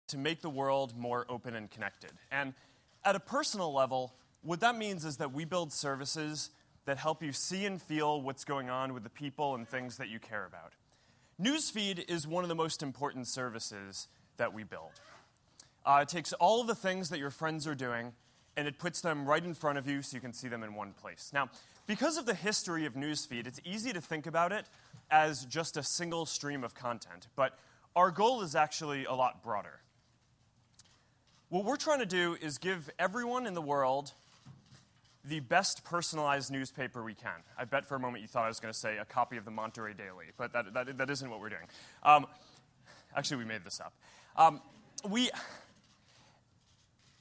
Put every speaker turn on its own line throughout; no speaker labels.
to make the world more open and connected. And at a personal level, what that means is that we build services that help you see and feel what's going on with the people and things that you care about. Newsfeed is one of the most important services that we build. It takes all of the things that your friends are doing, and it puts them right in front of you so you can see them in one place. Now, because of the history of Newsfeed, it's easy to think about it as just a single stream of content, but our goal is actually a lot broader. What we're trying to do is give everyone in the world the best personalized newspaper we can. I bet for a moment you thought I was going to say a copy of the Monterey Daily, but that isn't what we're doing. Actually, we made this up.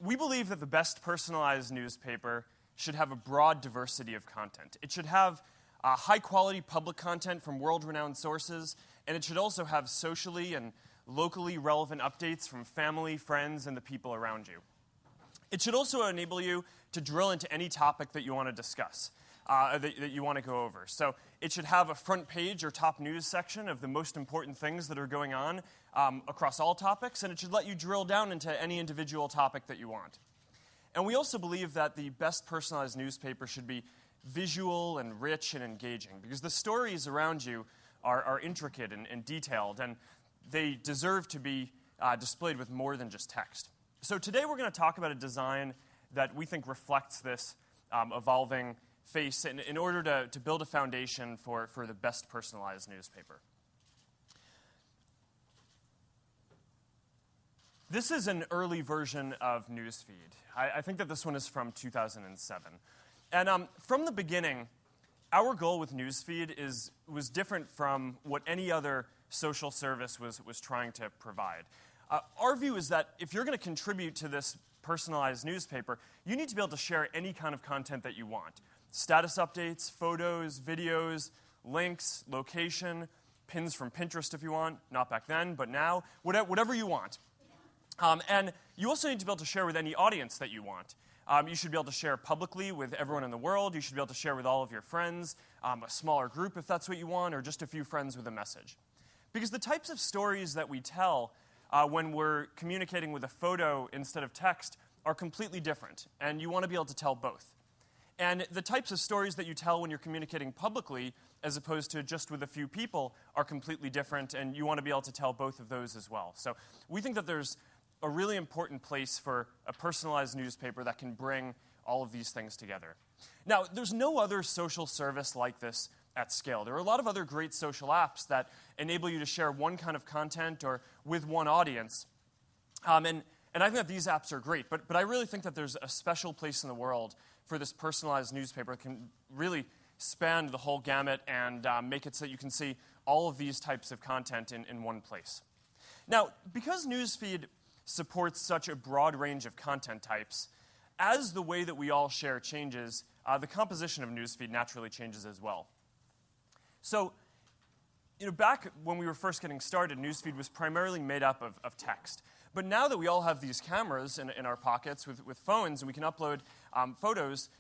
We believe that the best personalized newspaper should have a broad diversity of content. It should have high-quality public content from world-renowned sources, and it should also have socially and locally relevant updates from family, friends, and the people around you. It should also enable you to drill into any topic that you want to discuss, that you want to go over. So it should have a front page or top news section of the most important things that are going on across all topics, and it should let you drill down into any individual topic that you want. And we also believe that the best personalized newspaper should be visual and rich and engaging, because the stories around you are intricate and detailed, and they deserve to be displayed with more than just text. So today we're going to talk about a design that we think reflects this evolving face in order to build a foundation for the best personalized newspaper. This is an early version of Newsfeed. I think that this one is from 2007. And from the beginning, our goal with Newsfeed was different from what any other social service was trying to provide. Our view is that if you're going to contribute to this personalized newspaper, you need to be able to share any kind of content that you want. Status updates, photos, videos, links, location, pins from Pinterest if you want, not back then, but now, whatever you want. And you also need to be able to share with any audience that you want. You should be able to share publicly with everyone in the world. You should be able to share with all of your friends, a smaller group if that's what you want, or just a few friends with a message. Because the types of stories that we tell when we're communicating with a photo instead of text are completely different, and you want to be able to tell both. And the types of stories that you tell when you're communicating publicly as opposed to just with a few people are completely different, and you want to be able to tell both of those as well. So we think that there's a really important place for a personalized newspaper that can bring all of these things together. Now, there's no other social service like this at scale. There are a lot of other great social apps that enable you to share one kind of content or with one audience. And I think that these apps are great, but I really think that there's a special place in the world for this personalized newspaper that can really span the whole gamut and make it so that you can see all of these types of content in one place. Now, because Newsfeed supports such a broad range of content types, as the way that we all share changes, the composition of Newsfeed naturally changes as well. So, back when we were first getting started, Newsfeed was primarily made up of text. But now that we all have these cameras in our pockets with phones and we can upload photos,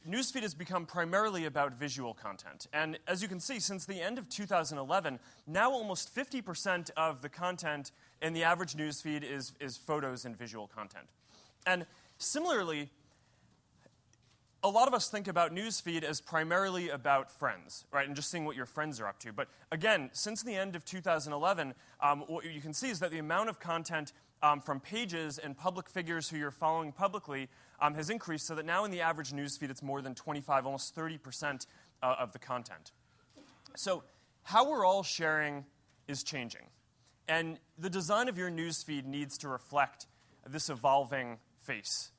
Newsfeed has become primarily about visual content. And as you can see, since the end of 2011, now almost 50% of the content in the average Newsfeed is photos and visual content. And similarly, a lot of us think about Newsfeed as primarily about friends, right, and just seeing what your friends are up to. But again, since the end of 2011, what you can see is that the amount of content from pages and public figures who you're following publicly has increased, so that now in the average Newsfeed, it's more than 25, almost 30% of the content. So how we're all sharing is changing. And the design of your Newsfeed needs to reflect this evolving face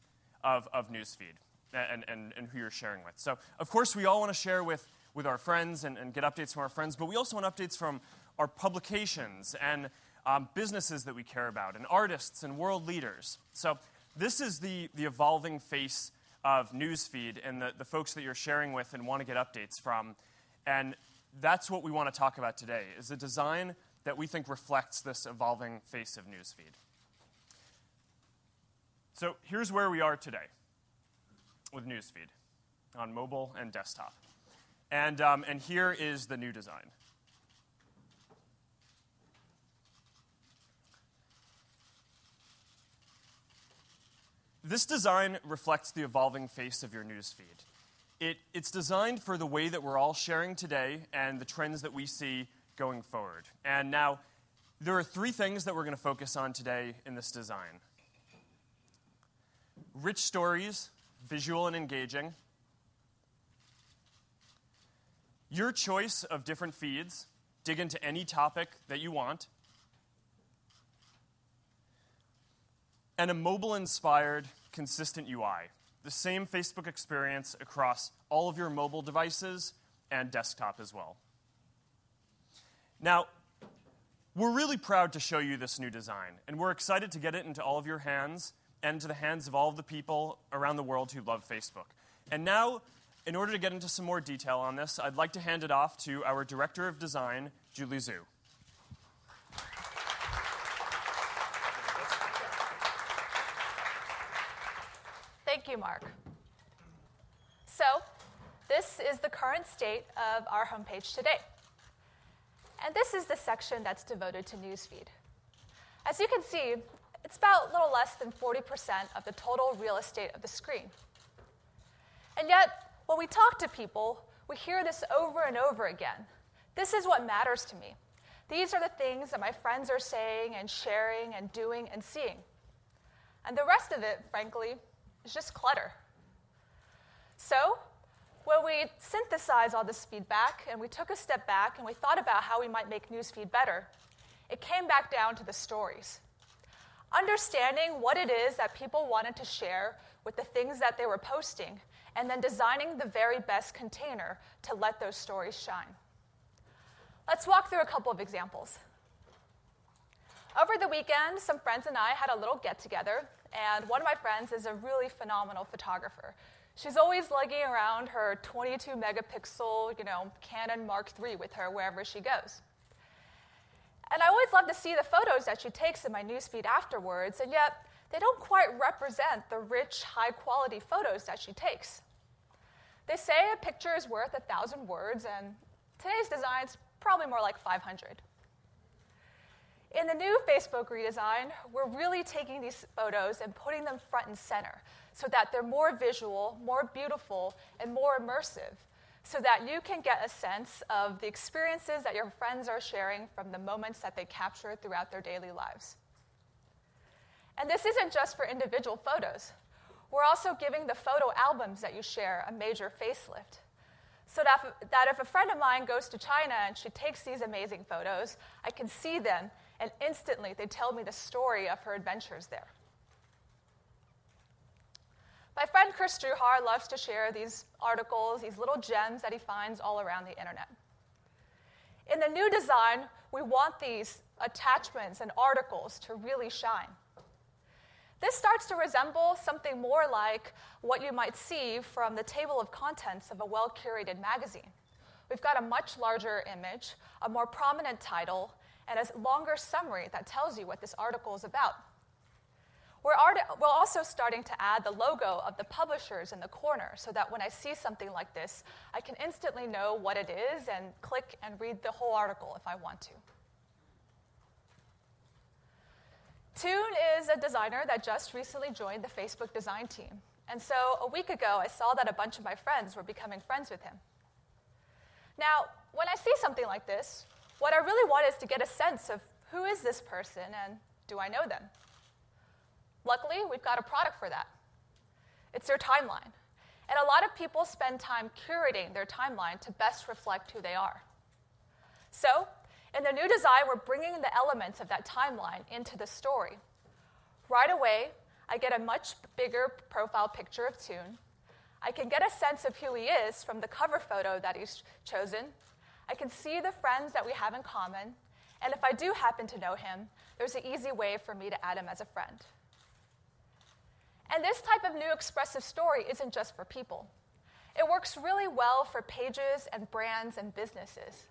of Newsfeed. And who you're sharing with. So, of course, we all want to share with our friends and get updates from our friends, but we also want updates from our publications and businesses that we care about, and artists and world leaders. So this is the evolving face of Newsfeed and the folks that you're sharing with and want to get updates from. And that's what we want to talk about today, is a design that we think reflects this evolving face of Newsfeed. So here's where we are today with Newsfeed on mobile and desktop. And here is the new design. This design reflects the evolving face of your newsfeed. It's designed for the way that we're all sharing today and the trends that we see going forward. And now, there are 3 things that we're going to focus on today in this design. Rich stories, visual and engaging. Your choice of different feeds, dig into any topic that you want. And a mobile-inspired, consistent UI. The same Facebook experience across all of your mobile devices and desktop as well. Now, we're really proud to show you this new design, and we're excited to get it into all of your hands and into the hands of all of the people around the world who love Facebook. And now, in order to get into some more detail on this, I'd like to hand it off to our Director of Design, Julie Zhu.
Thank you, Mark. So, this is the current state of our homepage today. And this is the section that's devoted to Newsfeed. As you can see, it's about a little less than 40% of the total real estate of the screen. And yet, when we talk to people, we hear this over and over again. This is what matters to me. These are the things that my friends are saying and sharing and doing and seeing. And the rest of it, frankly, is just clutter. So, when we synthesized all this feedback and we took a step back and we thought about how we might make Newsfeed better, it came back down to the stories. Understanding what it is that people wanted to share with the things that they were posting, and then designing the very best container to let those stories shine. Let's walk through a couple of examples. Over the weekend, some friends and I had a little get-together, and one of my friends is a really phenomenal photographer. She's always lugging around her 22-megapixel, Canon Mark III with her wherever she goes. And I always love to see the photos that she takes in my newsfeed afterwards, and yet they don't quite represent the rich, high-quality photos that she takes. They say a picture is worth 1,000 words, and today's design is probably more like 500. In the new Facebook redesign, we're really taking these photos and putting them front and center so that they're more visual, more beautiful, and more immersive, so that you can get a sense of the experiences that your friends are sharing from the moments that they capture throughout their daily lives. And this isn't just for individual photos. We're also giving the photo albums that you share a major facelift, so that if a friend of mine goes to China and she takes these amazing photos, I can see them, and instantly they tell me the story of her adventures there. My friend Chris Druhar loves to share these articles, these little gems that he finds all around the internet. In the new design, we want these attachments and articles to really shine. This starts to resemble something more like what you might see from the table of contents of a well-curated magazine. We've got a much larger image, a more prominent title, and a longer summary that tells you what this article is about. We're also starting to add the logo of the publishers in the corner so that when I see something like this, I can instantly know what it is and click and read the whole article if I want to. Toon is a designer that just recently joined the Facebook design team. And so a week ago, I saw that a bunch of my friends were becoming friends with him. Now, when I see something like this, what I really want is to get a sense of who is this person and do I know them? Luckily, we've got a product for that. It's their timeline. And a lot of people spend time curating their timeline to best reflect who they are. So, in the new design, we're bringing the elements of that timeline into the story. Right away, I get a much bigger profile picture of Toon. I can get a sense of who he is from the cover photo that he's chosen. I can see the friends that we have in common. And if I do happen to know him, there's an easy way for me to add him as a friend. And this type of new expressive story isn't just for people. It works really well for pages and brands and businesses.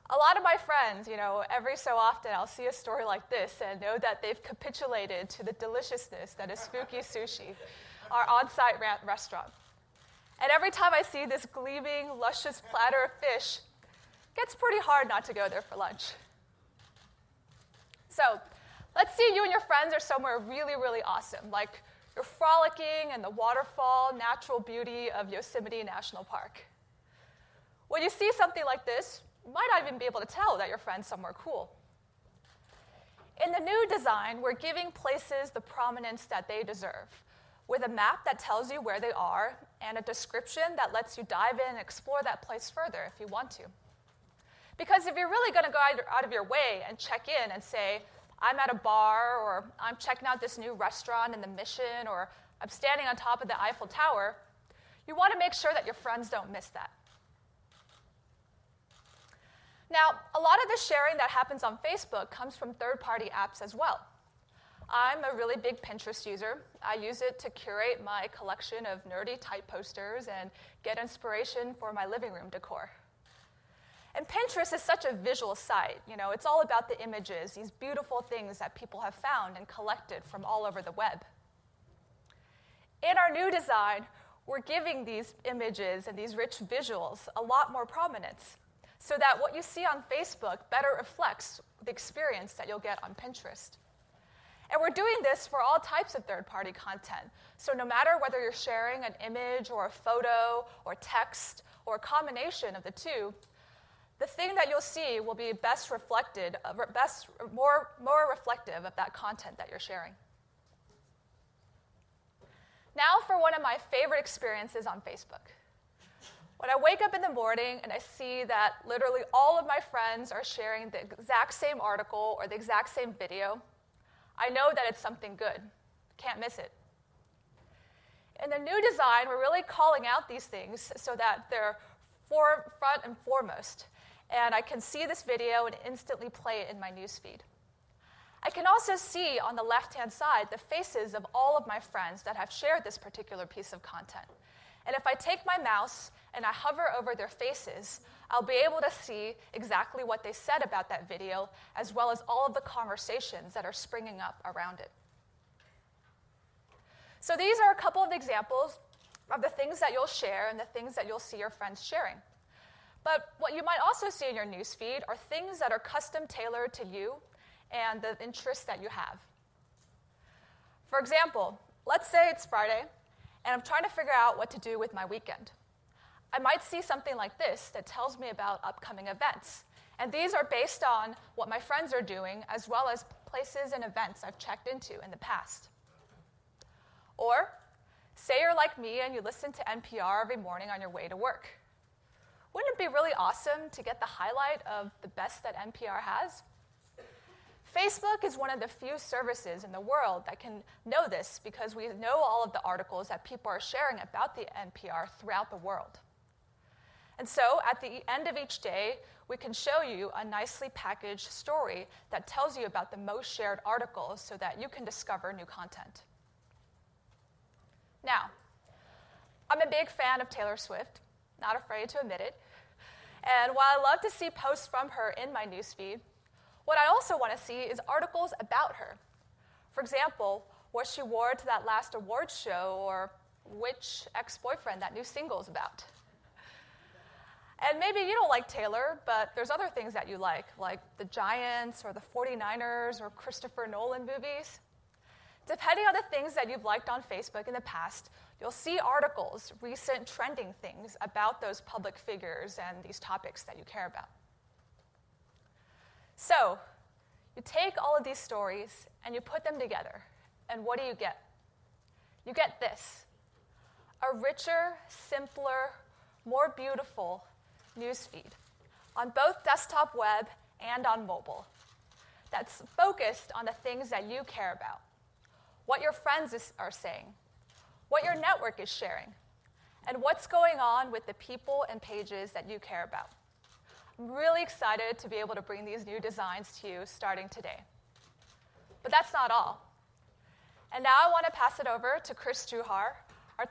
A lot of my friends, every so often I'll see a story like this and know that they've capitulated to the deliciousness that is Fuki Sushi, our on-site restaurant. And every time I see this gleaming, luscious platter of fish, it gets pretty hard not to go there for lunch. So, let's say you and your friends are somewhere really, really awesome, like You're frolicking in the waterfall, natural beauty of Yosemite National Park. When you see something like this, you might not even be able to tell that you're friends somewhere cool. In the new design, we're giving places the prominence that they deserve, with a map that tells you where they are and a description that lets you dive in and explore that place further if you want to. Because if you're really going to go out of your way and check in and say, I'm at a bar, or I'm checking out this new restaurant in the Mission, or I'm standing on top of the Eiffel Tower, you want to make sure that your friends don't miss that. Now, a lot of the sharing that happens on Facebook comes from third-party apps as well. I'm a really big Pinterest user. I use it to curate my collection of nerdy type posters and get inspiration for my living room decor. And Pinterest is such a visual site. It's all about the images, these beautiful things that people have found and collected from all over the web. In our new design, we're giving these images and these rich visuals a lot more prominence, so that what you see on Facebook better reflects the experience that you'll get on Pinterest. And we're doing this for all types of third-party content. So no matter whether you're sharing an image or a photo or text or a combination of the two, the thing that you'll see will be more reflective of that content that you're sharing. Now for one of my favorite experiences on Facebook. When I wake up in the morning and I see that literally all of my friends are sharing the exact same article or the exact same video, I know that it's something good. Can't miss it. In the new design, we're really calling out these things so that they're front and foremost, and I can see this video and instantly play it in my newsfeed. I can also see on the left-hand side the faces of all of my friends that have shared this particular piece of content. And if I take my mouse and I hover over their faces, I'll be able to see exactly what they said about that video, as well as all of the conversations that are springing up around it. So these are a couple of examples of the things that you'll share and the things that you'll see your friends sharing. But what you might also see in your newsfeed are things that are custom tailored to you and the interests that you have. For example, let's say it's Friday, and I'm trying to figure out what to do with my weekend. I might see something like this that tells me about upcoming events. And these are based on what my friends are doing, as well as places and events I've checked into in the past. Or, say you're like me and you listen to NPR every morning on your way to work. Wouldn't it be really awesome to get the highlight of the best that NPR has? Facebook is one of the few services in the world that can know this, because we know all of the articles that people are sharing about the NPR throughout the world. And so at the end of each day, we can show you a nicely packaged story that tells you about the most shared articles so that you can discover new content. Now, I'm a big fan of Taylor Swift, not afraid to admit it. And while I love to see posts from her in my newsfeed, what I also want to see is articles about her. For example, what she wore to that last awards show, or which ex-boyfriend that new single is about. And maybe you don't like Taylor, but there's other things that you like the Giants or the 49ers or Christopher Nolan movies. Depending on the things that you've liked on Facebook in the past, you'll see articles, recent trending things about those public figures and these topics that you care about. So, you take all of these stories and you put them together, and what do you get? You get this: a richer, simpler, more beautiful newsfeed on both desktop web and on mobile that's focused on the things that you care about, what your friends are saying, what your network is sharing, and what's going on with the people and pages that you care about. I'm really excited to be able to bring these new designs to you starting today. But that's not all. And now I want to pass it over to Chris Struhar, our